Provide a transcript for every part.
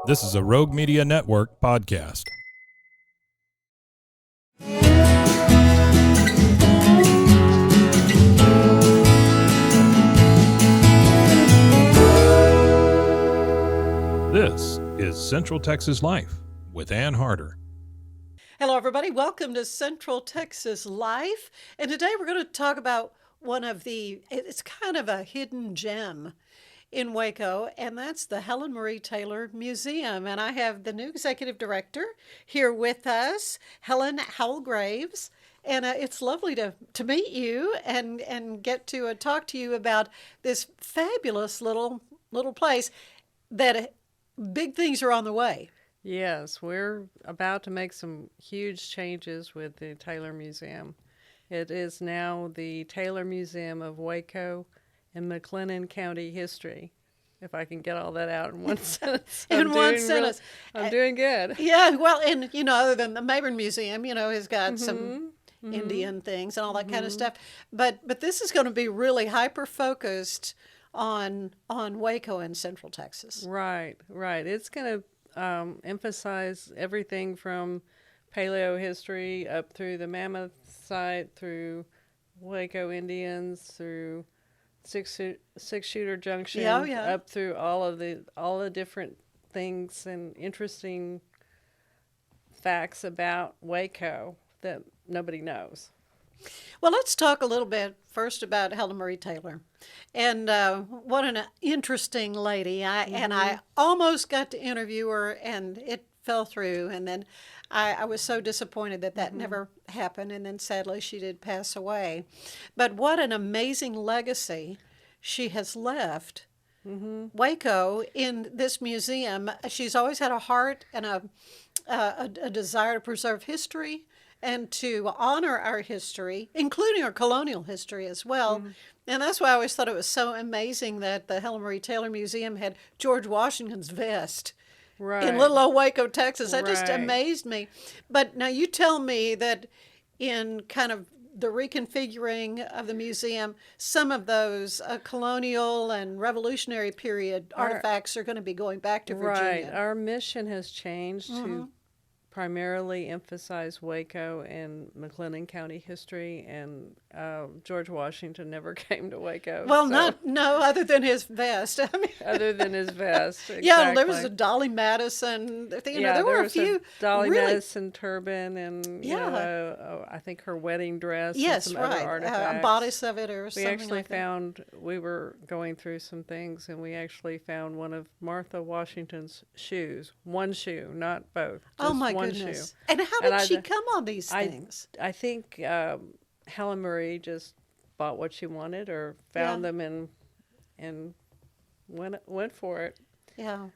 This is a Rogue Media Network podcast. This is Central Texas Life with Ann Harder. Hello, everybody. Welcome to Central Texas Life. And today we're going to talk about it's kind of a hidden gem in Waco, and that's the Helen Marie Taylor Museum. And I have the new executive director here with us, Helen Howell Graves. And it's lovely to meet you and get to talk to you about this fabulous little place that big things are on the way. Yes, we're about to make some huge changes with the Taylor Museum. It is now the Taylor Museum of Waco and McLennan County history. If I can get all that out in one sentence. I'm doing good. Yeah, well, and, other than the Mabern Museum, has got some Indian things and all that kind of stuff. But this is going to be really hyper-focused on Waco and Central Texas. Right. It's going to emphasize everything from paleo history up through the Mammoth site, through Waco Indians, through Six Shooter Junction, up through all the different things and interesting facts about Waco that nobody knows. Well, let's talk a little bit first about Helen Marie Taylor. And what an interesting lady. And I almost got to interview her, and it fell through. And then I was so disappointed that never happened. And then sadly, she did pass away. But what an amazing legacy she has left Waco in this museum. She's always had a heart and a desire to preserve history and to honor our history, including our colonial history as well. And that's why I always thought it was so amazing that the Helen Marie Taylor Museum had George Washington's vest in little old Waco, Texas. That just amazed me. But now you tell me that in kind of the reconfiguring of the museum, some of those colonial and revolutionary period artifacts are going to be going back to Virginia. Right. Our mission has changed to primarily emphasize Waco and McLennan County history, and George Washington never came to Waco. Well, other than his vest. I mean, other than his vest. Exactly. Yeah, there was a Dolly Madison. There were a few Dolly Madison turban, and I think her wedding dress. Yes, and some other artifacts. A bodice of it, or something. We were going through some things, and we actually found one of Martha Washington's shoes. One shoe, not both. Oh my goodness! Shoe. And how did she come on these things? I think Helen Marie just bought what she wanted, or found them and went for it. Yeah.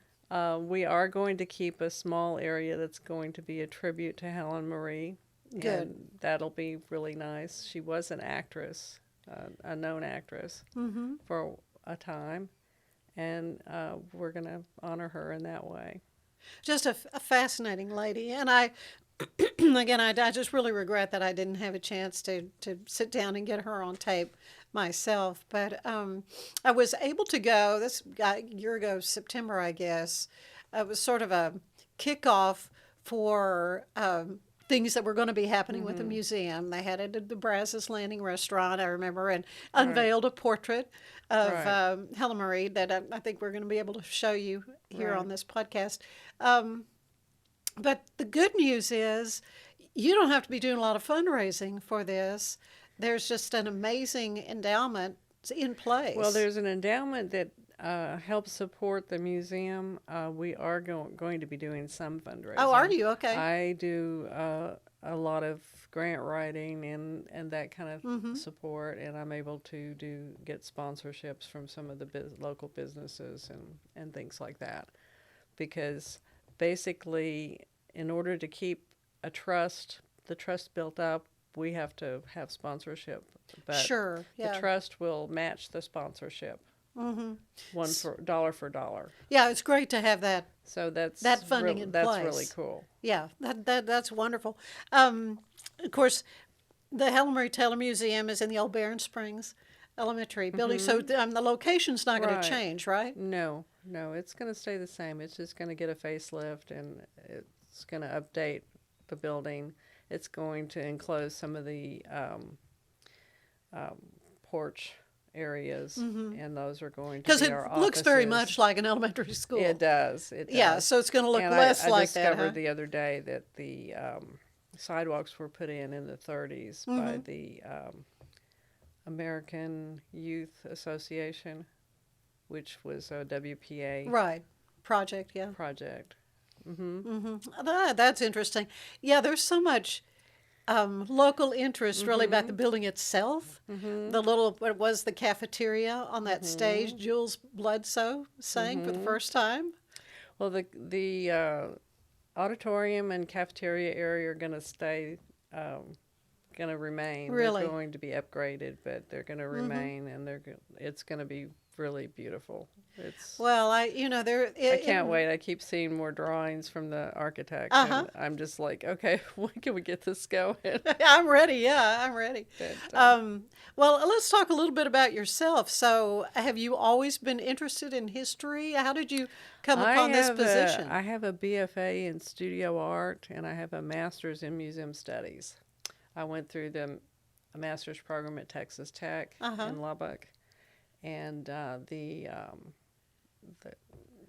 We are going to keep a small area that's going to be a tribute to Helen Marie. Good. And that'll be really nice. She was an actress, a known actress for a time, and we're going to honor her in that way. Just a fascinating lady. And I just really regret that I didn't have a chance to sit down and get her on tape myself. But I was able to go, a year ago, September, I guess. It was sort of a kickoff for things that were going to be happening with the museum. They had it at the Brazos Landing restaurant, I remember, and unveiled a portrait of Helen Marie that I think we're going to be able to show you here on this podcast. But the good news is you don't have to be doing a lot of fundraising for this. There's just an amazing endowment in place. Well, there's an endowment that helps support the museum. We are going to be doing some fundraising. Oh, are you? Okay. I do a lot of grant writing and that kind of support, and I'm able to get sponsorships from some of the local businesses and things like that. Because basically, in order to keep the trust built up, we have to have sponsorship. But the trust will match the sponsorship. Dollar for dollar. Yeah, it's great to have that. So that funding in place. That's really cool. Yeah, that's wonderful. Of course, the Helen Marie Taylor Museum is in the Old Barren Springs elementary building. So the location's not going Right. to change, right? No, no, it's going to stay the same. It's just going to get a facelift, and it's going to update the building. It's going to enclose some of the porch areas, and those are going to Because be it our looks very offices. much like an elementary school. It does. It does. Yeah, so it's going to look And less I like that. discovered Huh? the other day that the sidewalks were put in the 30s by the American Youth Association, which was a WPA Right. Project, yeah. project. That's interesting. Yeah, there's so much local interest really about the building itself. The little, what was the cafeteria on that stage, Jules Bledsoe sang for the first time. Well, the auditorium and cafeteria area are going to stay, going to remain. Really? They're going to be upgraded, but they're going to remain, and it's going to be really beautiful. Well, I can't wait. I keep seeing more drawings from the architect, and I'm just like, okay, when can we get this going? I'm ready. Yeah, I'm ready. But, Well, let's talk a little bit about yourself. So, have you always been interested in history? How did you come upon this position? I have a BFA in studio art, and I have a master's in museum studies. I went through a master's program at Texas Tech in Lubbock, and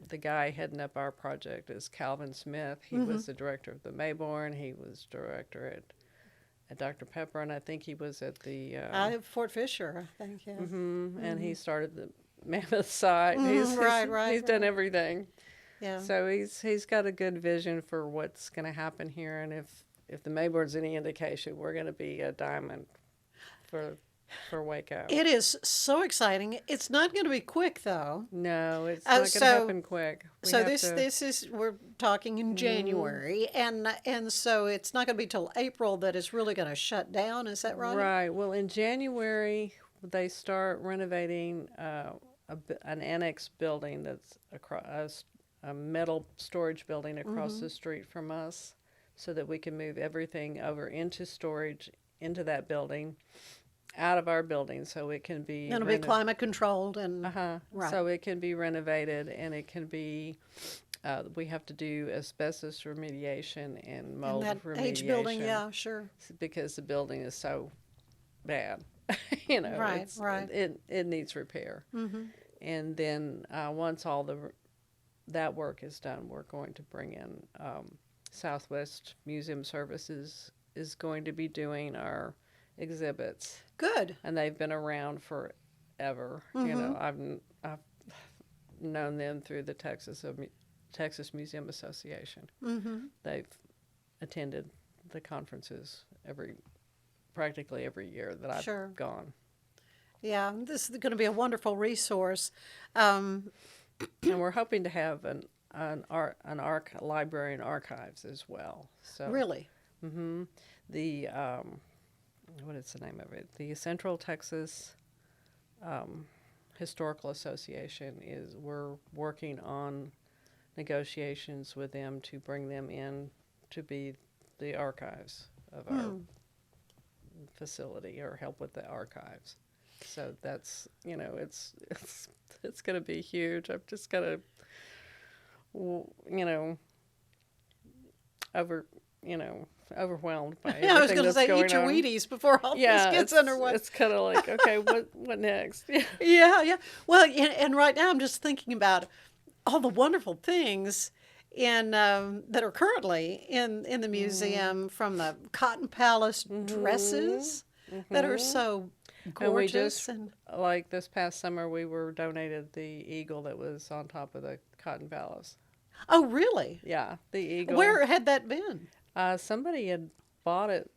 the guy heading up our project is Calvin Smith. He was the director of the Mayborn. He was director at Dr. Pepper, and I think he was at the Fort Fisher, I think. Yeah. and he started the Mammoth site. He's done everything. Yeah. So he's got a good vision for what's going to happen here, and if the Mayborn's any indication, we're going to be a diamond for Waco. It is so exciting. It's not going to be quick, though. No, it's not going to happen quick. This is we're talking in January, and so it's not going to be till April that it's really going to shut down. Is that right? Right. Well, in January they start renovating an annex building that's across a metal storage building across the street from us, so that we can move everything over into storage into that building, out of our building, so it can be It'll be climate controlled and right. So it can be renovated, and it can be. We have to do asbestos remediation and mold that remediation. age building, yeah, sure. Because the building is so bad, you know. Right. It needs repair. And then once all that work is done, we're going to bring in Southwest Museum Services is going to be doing our exhibits. Good. And they've been around forever. You know, I've known them through the Texas Museum Association. They've attended the conferences practically every year that I've gone. Yeah, this is going to be a wonderful resource. And we're hoping to have an library and archives as well. So Really? the what is the name of it? The Central Texas Historical Association we're working on negotiations with them to bring them in to be the archives of our facility, or help with the archives. So that's, it's going to be huge. I've just got to, overwhelmed by everything Yeah, I was going to that's say, going eat your on. Wheaties before all this gets underway. It's kind of like, okay, what next? Yeah. Well, and right now I'm just thinking about all the wonderful things that are currently in the museum, from the Cotton Palace dresses that are so gorgeous. And we just, like this past summer, we were donated the eagle that was on top of the Cotton Palace. Oh, really? Yeah, the eagle. Where had that been? Somebody had bought it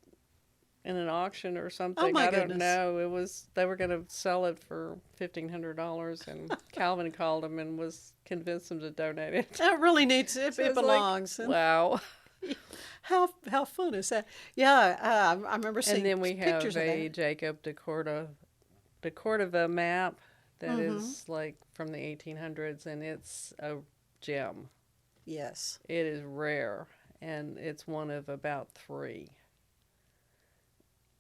in an auction or something. Oh, my I don't goodness. know. They were going to sell it for $1,500, and Calvin called them and convinced them to donate it. That really needs it. So It it's like, belongs. wow. How fun is that? Yeah, I remember seeing And then we have pictures of a that. Jacob de Cordova map that is like from the 1800s, and it's a gem. Yes. It is rare, and it's one of about 3.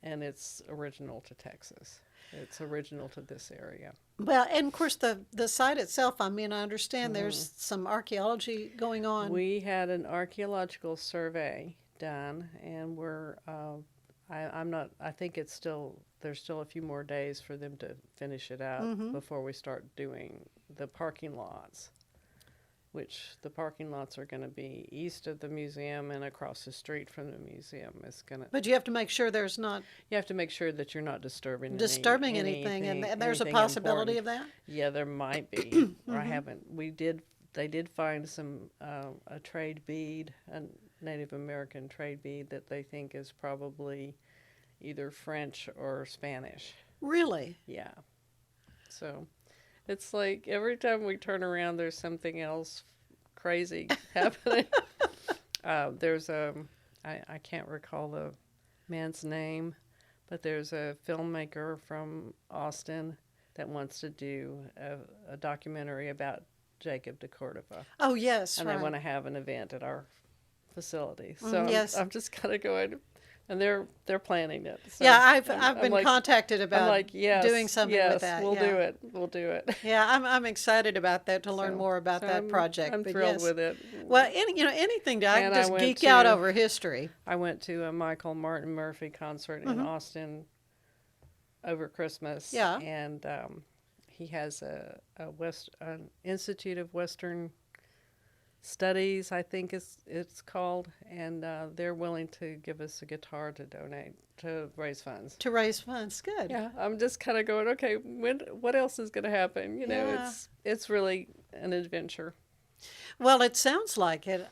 and it's original to Texas. It's original to this area. Well, and of course the site itself, I mean, I understand there's some archaeology going on. We had an archaeological survey done, and I think there's still a few more days for them to finish it out before we start doing the parking lots, which the parking lots are going to be east of the museum and across the street from the museum. But you have to make sure there's not You have to make sure that you're not disturbing anything, and there's a possibility important. of that. Yeah, there might be. They did find a trade bead, a Native American trade bead that they think is probably either French or Spanish. Really? Yeah. So it's like every time we turn around, there's something else crazy happening. I can't recall the man's name, but there's a filmmaker from Austin that wants to do a documentary about Jacob de Cordova. Oh, yes, And right. they want to have an event at our facility. So yes. I'm just kind of going, and they're planning it. So Yeah, I've been like, contacted about I'm like, yes, doing something yes, with that. We'll yeah. do it. We'll do it. Yeah, I'm excited about that to learn So- more about so that project. I'm but thrilled yes. with it. Well, anything to I And can I just went geek out to- over history. I went to a Michael Martin Murphy concert in Austin over Christmas. Yeah. And he has an Institute of Western Studies, I think it's called, and they're willing to give us a guitar to donate to raise funds. To raise funds, good. Yeah, I'm just kind of going, okay, what else is going to happen? Yeah. It's really an adventure. Well, it sounds like it.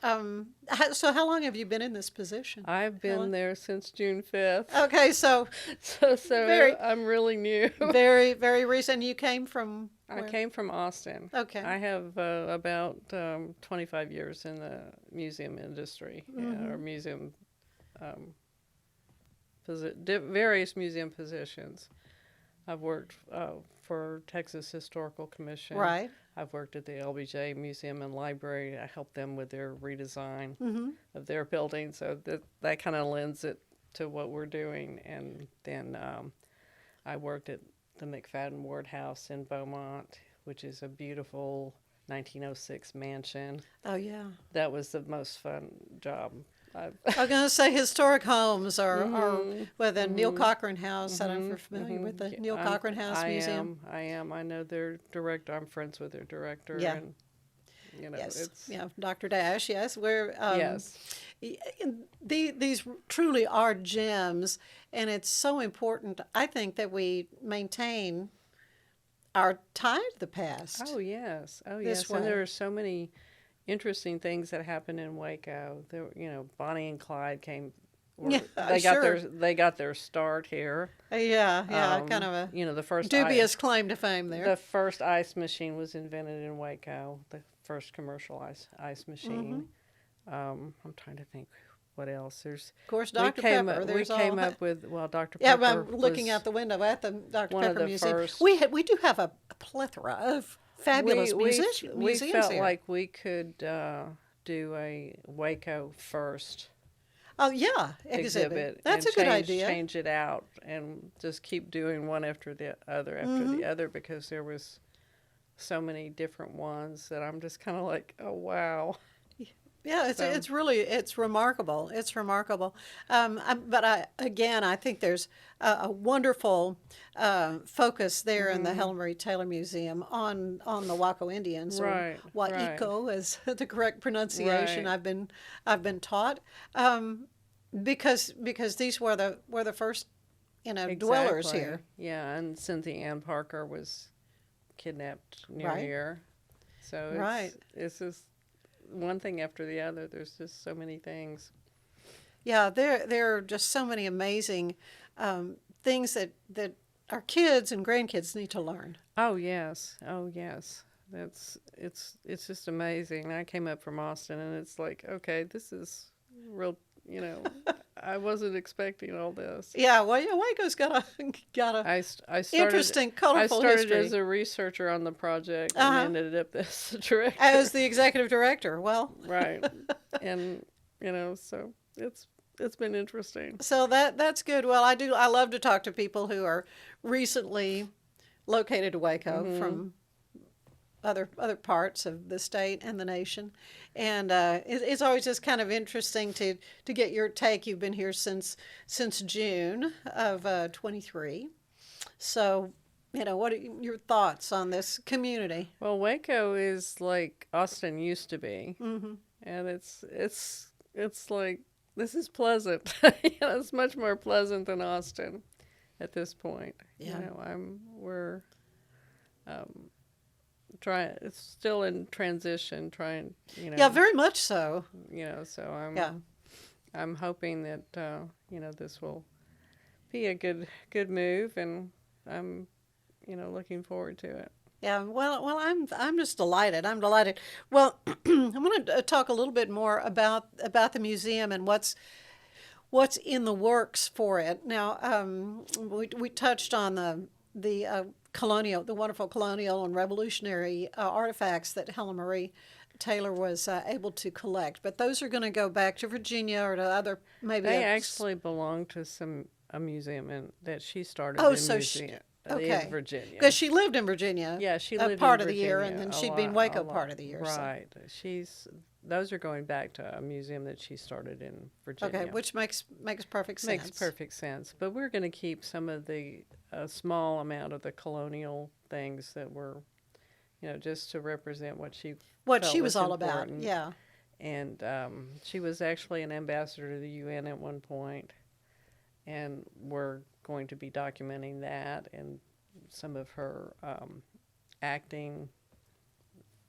So how long have you been in this position? I've been Helen? there since June 5th, Okay, so so very- I'm really new. very, very recent. You came from I where? came from Austin. Okay. I have about 25 years in the museum industry, or museum, various museum positions. I've worked for Texas Historical Commission. Right. I've worked at the LBJ Museum and Library. I helped them with their redesign of their building, so that kind of lends it to what we're doing. And then I worked at the McFadden Ward House in Beaumont, which is a beautiful 1906 mansion. Oh, yeah. That was the most fun job. I was going to say historic homes are with the Neil Cochran House. I don't know if you're familiar with the Neil Cochran House Museum. I am. I know their director. I'm friends with their director. Yeah. And, Yes, it's... yeah, Dr. Dash, yes. We're, yes. These truly are gems, and it's so important, I think, that we maintain our tie to the past. Oh, yes. Oh, This yes. way. And there are so many interesting things that happened in Waco. There, Bonnie and Clyde came. Yeah, They got their start here. Yeah, kind of a the first dubious claim to fame there. The first ice machine was invented in Waco. The first commercial ice machine. I'm trying to think what else. There's Of course, Dr. Pepper. We came up with Dr. Yeah, Pepper. I'm looking out the window at the Dr. one of Pepper the Museum. first- We do have a plethora of fabulous we museums felt here. like we could do a Waco first Oh yeah, exhibit. That's and a good idea. Change it out and just keep doing one after the other because there was so many different ones that I'm just kind of like, oh wow. Yeah, it's really remarkable. It's remarkable. But I think there's a wonderful focess there in the Helen Marie Taylor Museum on the Waco Indians, Right, or Waiko is the correct pronunciation. Right. I've been taught, because these were the first dwellers Exactly. here. Yeah, and Cynthia Ann Parker was kidnapped near Right. here. So it's just one thing after the other. There's just so many things. Yeah, there are just so many amazing things that our kids and grandkids need to learn. Oh yes. It's just amazing. I came up from Austin and it's like, okay, this is real, I wasn't expecting all this. Yeah, well, Waco's got a I started, interesting, colorful I started history. as a researcher on the project and ended up as the director. As the executive director. Well, Right. And, so it's been interesting. So that's good. Well, I love to talk to people who are recently located to Waco from other parts of the state and the nation, and it's always just kind of interesting to get your take. You've been here since June of 23, so what are your thoughts on this community? Well, Waco is like Austin used to be, and it's like this is pleasant. It's much more pleasant than Austin at this point. Yeah. We're trying. It's still in transition. Trying. Yeah, very much so. So Yeah. I'm hoping that this will be a good move, and I'm looking forward to it. Yeah, well, I'm just delighted. I'm delighted. Well, I'm going to talk a little bit more about the museum and what's in the works for it. Now, we touched on the wonderful colonial and revolutionary artifacts that Helen Marie Taylor was able to collect, but those are going to go back to Virginia or to other maybe. They actually belong to a museum that she started. Oh, in so museum. Okay. In Virginia. Because she lived in Virginia. Yeah, she lived part in of the year, Virginia and then a she'd been lot- Waco a lot. part of the year. Right. Those are going back to a museum that she started in So. Virginia. Okay, which makes perfect sense. Makes perfect sense. But we're going to keep some of a small amount of the colonial things that were, just to represent what she What felt she was all important. about. Yeah. And she was actually an ambassador to the UN at one point, and we're going to be documenting that and some of her acting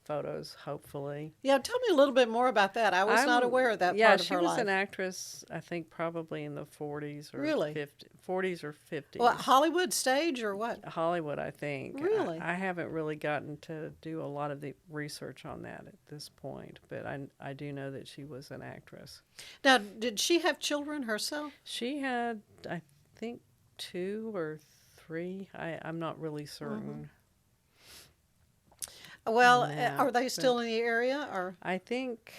photos, hopefully. Yeah, tell me a little bit more about that. I was not aware of that part of her life. Yeah, she was an actress, I think, probably in the 40s or Really? 40s or 50s. What, Hollywood stage or what? Hollywood, I think. Really? I haven't really gotten to do a lot of the research on that at this point, but I do know that she was an actress. Now, did she have children herself? She had, I think, 2 or 3. I'm not really certain. Well, Yeah, are they still in the area, or? I think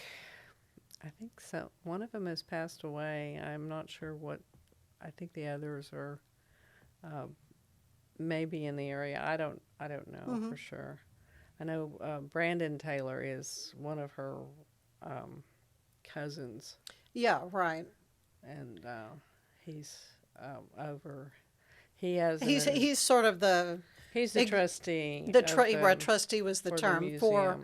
so. One of them has passed away. I'm not sure what. I think the others are maybe in the area. I don't know for sure. I know Brandon Taylor is one of her cousins, Yeah, right. and he's over. He has. He's sort of the He's the trustee. Trustee was the for term the for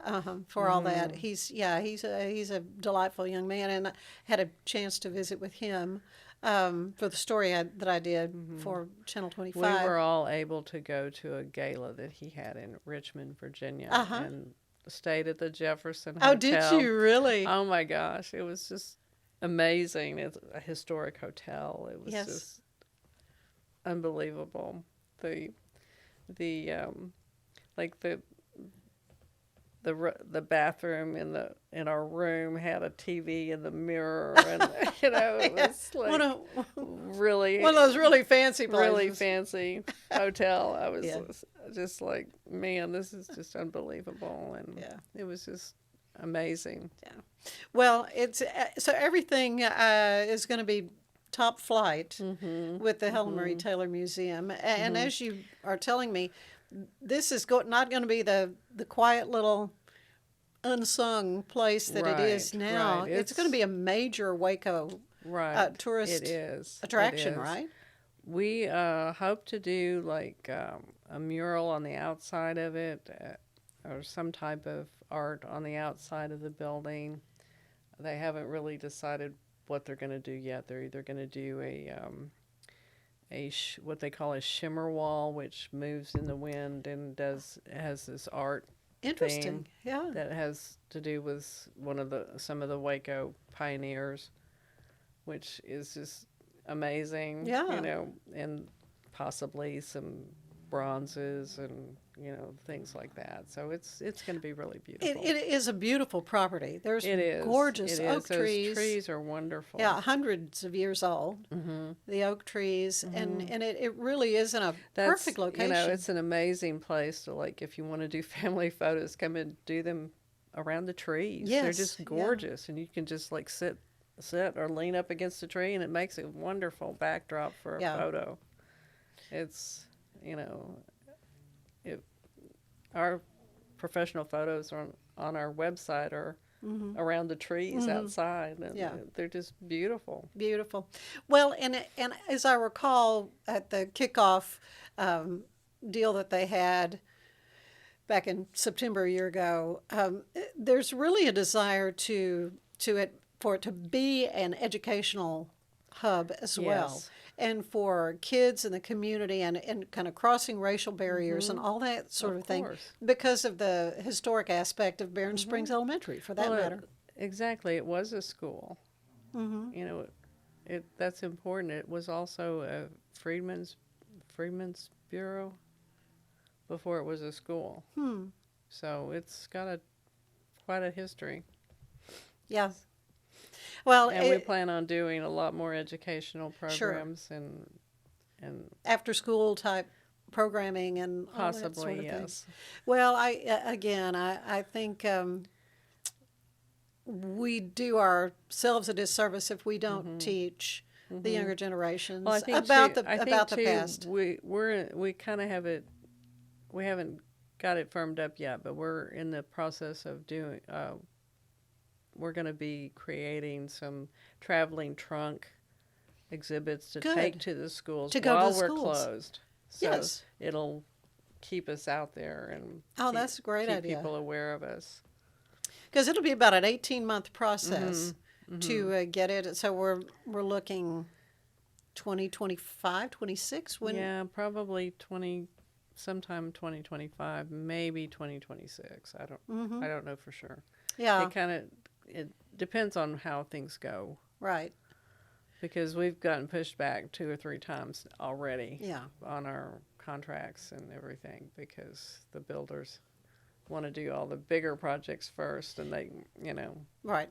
museum. all that. He's a delightful young man, and I had a chance to visit with him for the story that I did for Channel 25. We were all able to go to a gala that he had in Richmond, Virginia, and stayed at the Jefferson Hotel. Oh, did you really? Oh my gosh, it was just amazing. It's a historic hotel. It was just unbelievable. The bathroom in our room had a TV in the mirror, and it was like really one of those really fancy places. really fancy hotel. I was just like, man, this is just unbelievable, and it was just amazing. Yeah. Well, it's so everything is going to be top flight with the Helen Marie Taylor Museum, and as you are telling me, this is not going to be the quiet little unsung place that it is now. Right. It's going to be a major Waco tourist attraction, right? We hope to do like a mural on the outside of it, or some type of art on the outside of the building. They haven't really decided what they're going to do yet. They're either going to do what they call a shimmer wall, which moves in the wind and has this art Interesting. thing that has to do with some of the Waco pioneers, which is just amazing. Yeah. And possibly some bronzes and things like that. So it's going to be really beautiful. It is a beautiful property. There's gorgeous oak trees. Those trees are wonderful. Yeah, hundreds of years old. The oak trees, and it really is in a perfect location. It's an amazing place to, like, if you want to do family photos, come and do them around the trees. Yes, they're just gorgeous, and you can just like sit sit or lean up against a tree, and it makes a wonderful backdrop for a Yeah. photo. It's, you know, it, our professional photos on our website are around the trees outside, and Yeah. they're just beautiful. Beautiful. Well, and as I recall at the kickoff deal that they had back in September a year ago, there's really a desire for it to be an educational hub as well. Yes. And for kids in the community and kind of crossing racial barriers and all that sort of thing course. because of the historic aspect of Barron Springs Elementary, for that Well, matter. Exactly. It was a school. You know, that's important. It was also a Freedmen's Bureau before it was a school. So it's got quite a history. Yeah. Well, And we plan on doing a lot more educational Sure. programs and after school type programming and all that possibly, sort of thing. yes. Well, I think we do ourselves a disservice if we don't teach the younger generations Well, I think about too, the past. We kind of have it. We haven't got it firmed up yet, but we're in the process of doing. We're going to be creating some traveling trunk exhibits to Good. take to the schools To go to while the we're schools. closed. So Yes. it'll keep us out there and That's a great keep idea. people aware of us. Because it'll be about an 18-month process to get it. So we're looking 2025, 26 when. Yeah, probably sometime 2025, maybe 2026. I don't know for sure. Yeah. It depends on how things go, Right. because we've gotten pushed back 2 or 3 times already Yeah. on our contracts and everything, because the builders want to do all the bigger projects first, and they, Right.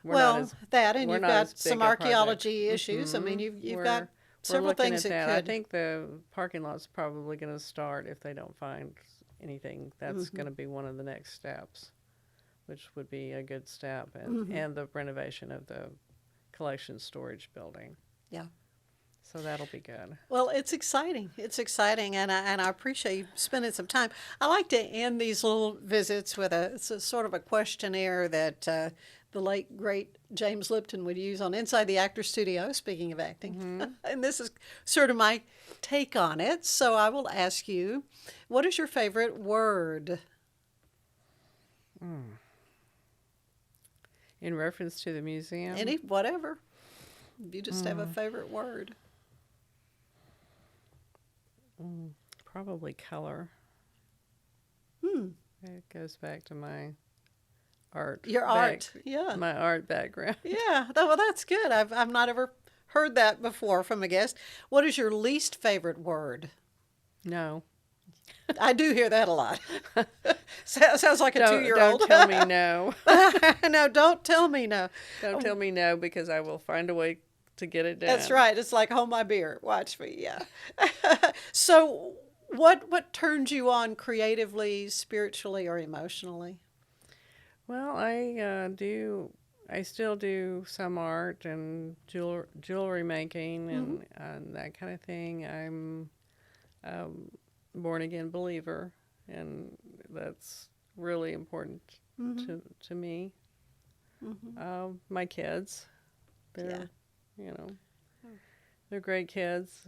we're Well, not as, that and we're you've not got as big some a archaeology project. issues. I mean, you've We're- got we're several looking things at that that. could. I think the parking lot's probably going to start if they don't find anything. That's going to be one of the next steps, which would be a good step, and the renovation of the collection storage building. Yeah. So that'll be good. Well, it's exciting. It's exciting, and I appreciate you spending some time. I like to end these little visits with it's a sort of a questionnaire that the late great James Lipton would use on Inside the Actor Studio. Speaking of acting, and this is sort of my take on it. So I will ask you, what is your favorite word? In reference to the museum, Whatever. You just have a favorite word. probably color. It goes back to my art. Your art, yeah. My art background. Yeah, well, that's good. I've not ever heard that before from a guest. What is your least favorite word? No. I do hear that a lot. Sounds like a Don't 2-year-old. tell me no. No, don't tell me no. Don't tell me no, because I will find a way to get it done. That's right. It's like hold my beer, watch me. Yeah. So, what turns you on creatively, spiritually, or emotionally? Well, I still do some art and jewelry making and that kind of thing. I'm a born-again believer, and that's really important to me. My kids, they're, they're great kids.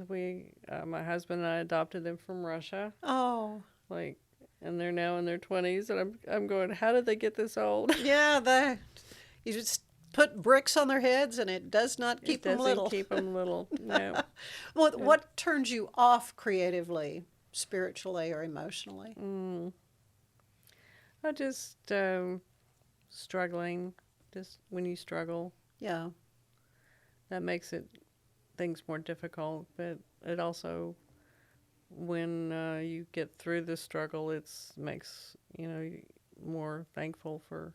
My husband and I adopted them from Russia. Oh, And they're now in their 20s, and I'm going, how did they get this old? yeah. You just put bricks on their heads, and it does not keep them little. Keep them little. No. Well, what turns you off creatively, spiritually, or emotionally? I just struggling. Just when you struggle, Yeah. that makes things more difficult. But it also, when you get through the struggle, it makes you more thankful for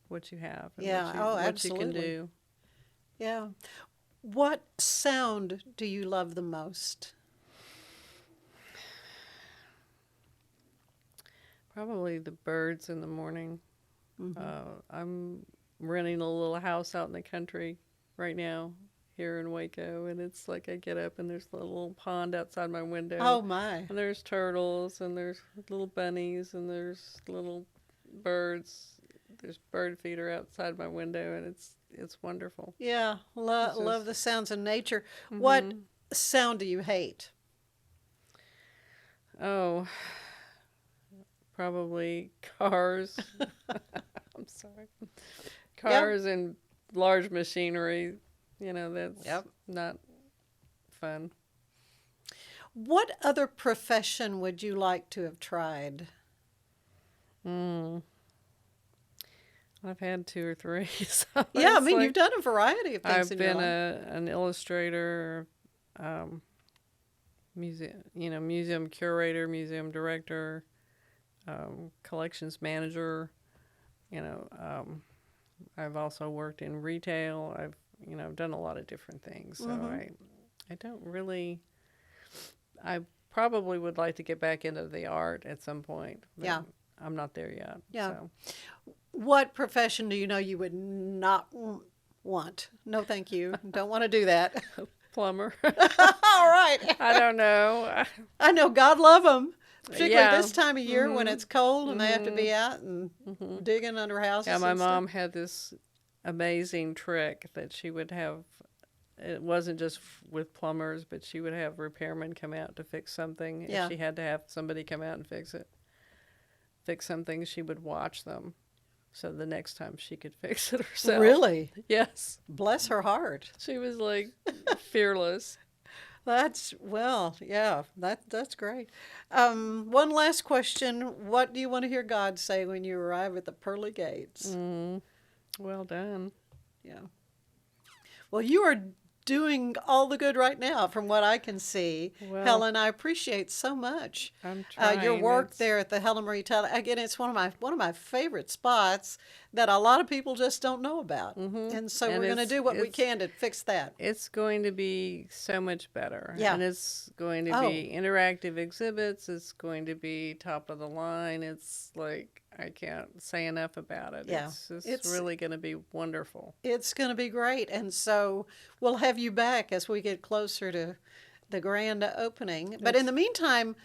what you have. And Yeah. what Absolutely. you can do. Yeah. What sound do you love the most? Probably the birds in the morning. renting a little house out in the country right now here in Waco, and it's like I get up and there's a little pond outside my window. Oh my. And there's turtles, and there's little bunnies, and there's little birds. There's bird feeder outside my window, and it's wonderful. Yeah, It's just- love the sounds of nature. What Mhm. sound do you hate? Oh, probably cars. I'm sorry. Cars and large machinery. That's Yep. not fun. What other profession would you like to have tried? I've had 2 or 3. So Yeah, I it's mean, like you've done a variety of things I've in your been life. an illustrator, museum curator, museum director, collections manager. I've also worked in retail. I've done a lot of different things. So I don't really. I probably would like to get back into the art at some point. But Yeah. I'm not there yet. Yeah. So. What profession do you know you would not want? No, thank you. Don't want to do that. Plumber. All right. I don't know. I know, God love them. Particularly Yeah. this time of year when it's cold and they have to be out and digging under houses. Yeah, my and stuff. mom had this amazing trick that she would have. It wasn't just with plumbers, but she would have repairmen come out to fix something. Yeah. If she had to have somebody come out and fix something, she would watch them. So the next time she could fix it herself. Really? Yes. Bless her heart. She was like fearless. That's that's great. One last question. What do you want to hear God say when you arrive at the pearly gates? Well done. Yeah. Well, you are doing all the good right now from what I can see. Well, Helen, I appreciate so much I'm trying. your work It's- there at the Helen Marie Taylor. Again, it's one of my favorite spots that a lot of people just don't know about. And so And we're going to it's- do what we it's- can to fix that. It's going to be so much better. Yeah. And it's going to be interactive exhibits. It's going to be top of the line. It's like, I can't say enough about it. Yeah. It's really going to be wonderful. It's going to be great. And so we'll have you back as we get closer to the grand opening. But in the meantime,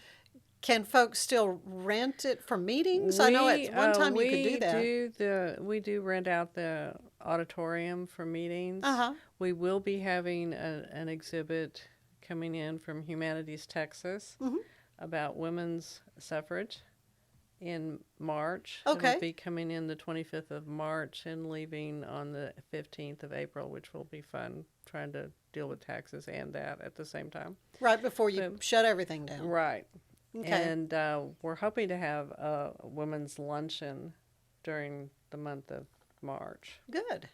can folks still rent it for meetings? I know at one time you could do that. We do rent out the auditorium for meetings. Uh-huh. We will be having an exhibit coming in from Humanities Texas about women's suffrage in March. Okay. It'll be coming in the 25th of March and leaving on the 15th of April, which will be fun, trying to deal with taxes and that at the same time. Right before you shut everything down. Right. Okay. And we're hoping to have a women's luncheon during the month of March. Good.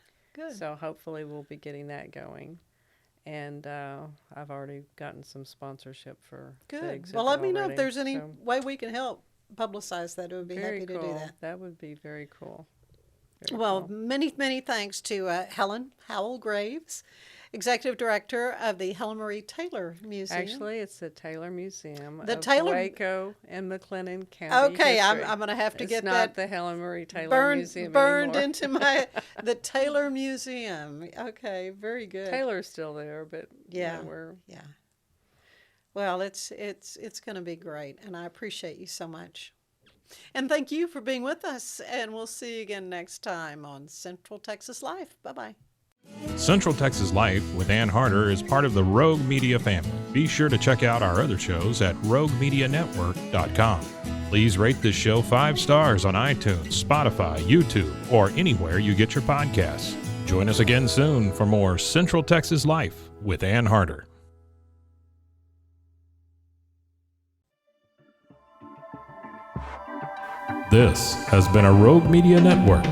So hopefully we'll be getting that going. And I've already gotten some sponsorship for the Good. exhibit Well, let me know if already, there's any so way we can help publicize that. It would be very happy cool. to do that. That would be very cool. Very Well, cool. many thanks to Helen Howell Graves, Executive Director of the Helen Marie Taylor Museum. Actually, it's the Taylor Museum The of Taylor- Waco and McLennan County. Okay, I'm history. going to have to It's get not that the Helen Marie Taylor burned Museum burned anymore. into my the Taylor Museum. Okay, very good. Taylor's still there, but Yeah. we're Yeah. Well, it's going to be great, and I appreciate you so much. And thank you for being with us, and we'll see you again next time on Central Texas Life. Bye-bye. Central Texas Life with Ann Harder is part of the Rogue Media family. Be sure to check out our other shows at roguemedianetwork.com. Please rate this show 5 stars on iTunes, Spotify, YouTube, or anywhere you get your podcasts. Join us again soon for more Central Texas Life with Ann Harder. This has been a Rogue Media Network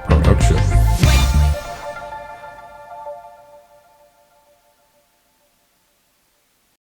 production.